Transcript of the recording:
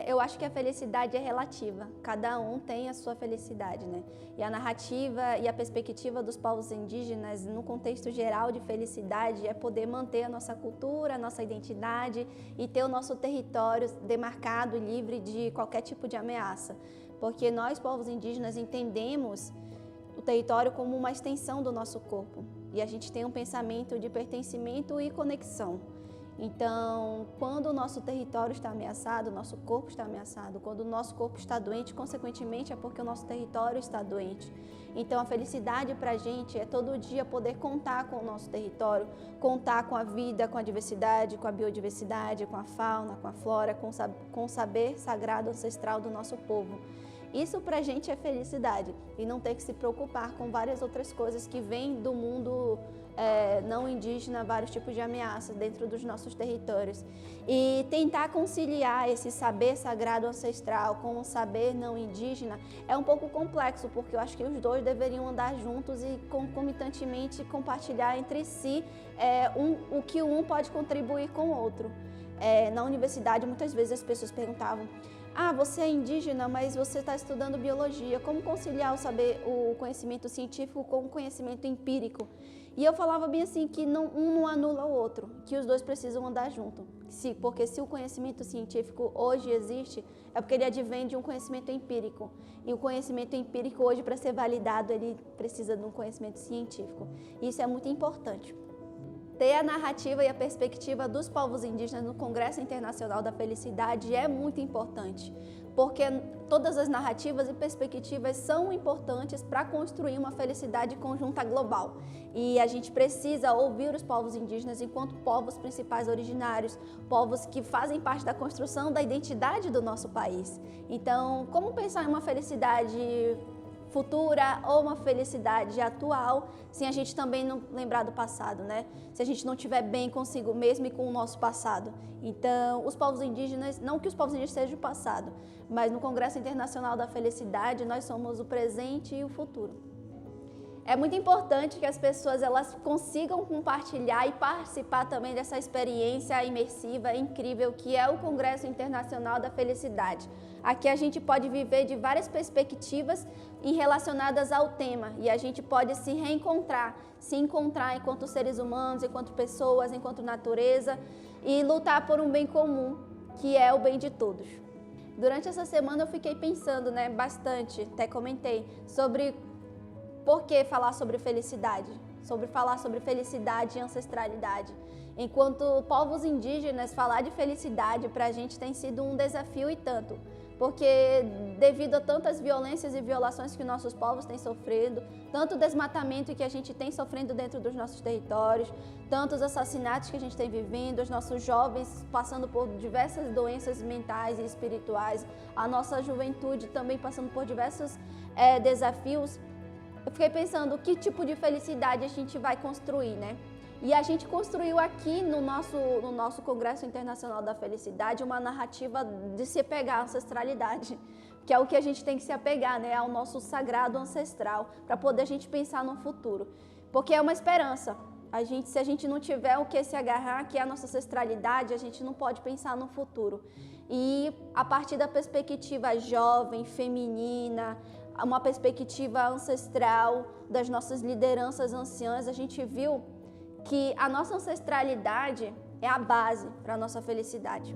Eu acho que a felicidade é relativa, cada um tem a sua felicidade, né? E a narrativa e a perspectiva dos povos indígenas, no contexto geral de felicidade, é poder manter a nossa cultura, a nossa identidade e ter o nosso território demarcado e livre de qualquer tipo de ameaça. Porque nós, povos indígenas, entendemos o território como uma extensão do nosso corpo e a gente tem um pensamento de pertencimento e conexão. Então, quando o nosso território está ameaçado, o nosso corpo está ameaçado. Quando o nosso corpo está doente, consequentemente, é porque o nosso território está doente. Então, a felicidade para a gente é todo dia poder contar com o nosso território, contar com a vida, com a diversidade, com a biodiversidade, com a fauna, com a flora, com o saber sagrado ancestral do nosso povo. Isso para a gente é felicidade e não ter que se preocupar com várias outras coisas que vêm do mundo não indígena, vários tipos de ameaças dentro dos nossos territórios. E tentar conciliar esse saber sagrado ancestral com o saber não indígena é um pouco complexo, porque eu acho que os dois deveriam andar juntos e concomitantemente compartilhar entre si o que um pode contribuir com o outro. Na universidade, muitas vezes as pessoas perguntavam: você é indígena, mas você está estudando biologia, como conciliar o conhecimento científico com o conhecimento empírico? E eu falava bem assim, que um não anula o outro, que os dois precisam andar junto. Porque se o conhecimento científico hoje existe, é porque ele advém de um conhecimento empírico. E o conhecimento empírico hoje, para ser validado, ele precisa de um conhecimento científico. E isso é muito importante. Ter a narrativa e a perspectiva dos povos indígenas no Congresso Internacional da Felicidade é muito importante, porque todas as narrativas e perspectivas são importantes para construir uma felicidade conjunta global. E a gente precisa ouvir os povos indígenas enquanto povos principais originários, povos que fazem parte da construção da identidade do nosso país. Então, como pensar em uma felicidade futura ou uma felicidade atual, sem a gente também não lembrar do passado, né? Se a gente não estiver bem consigo mesmo e com o nosso passado. Então, os povos indígenas, não que os povos indígenas sejam o passado, mas no Congresso Internacional da Felicidade, nós somos o presente e o futuro. É muito importante que as pessoas elas consigam compartilhar e participar também dessa experiência imersiva incrível que é o Congresso Internacional da Felicidade. Aqui a gente pode viver de várias perspectivas relacionadas ao tema e a gente pode se reencontrar, se encontrar enquanto seres humanos, enquanto pessoas, enquanto natureza e lutar por um bem comum, que é o bem de todos. Durante essa semana eu fiquei pensando, bastante, até comentei, sobre por que falar sobre felicidade, e ancestralidade. Enquanto povos indígenas, falar de felicidade para a gente tem sido um desafio e tanto, porque devido a tantas violências e violações que nossos povos têm sofrido, tanto desmatamento que a gente tem sofrendo dentro dos nossos territórios, tantos assassinatos que a gente tem vivendo, os nossos jovens passando por diversas doenças mentais e espirituais, a nossa juventude também passando por diversos desafios. Eu fiquei pensando que tipo de felicidade a gente vai construir, E a gente construiu aqui no nosso Congresso Internacional da Felicidade uma narrativa de se apegar à ancestralidade, que é o que a gente tem que se apegar, ao nosso sagrado ancestral, para poder a gente pensar no futuro. Porque é uma esperança. Se a gente não tiver o que se agarrar, que é a nossa ancestralidade, a gente não pode pensar no futuro. E a partir da perspectiva jovem, feminina, uma perspectiva ancestral das nossas lideranças anciãs, a gente viu que a nossa ancestralidade é a base para a nossa felicidade.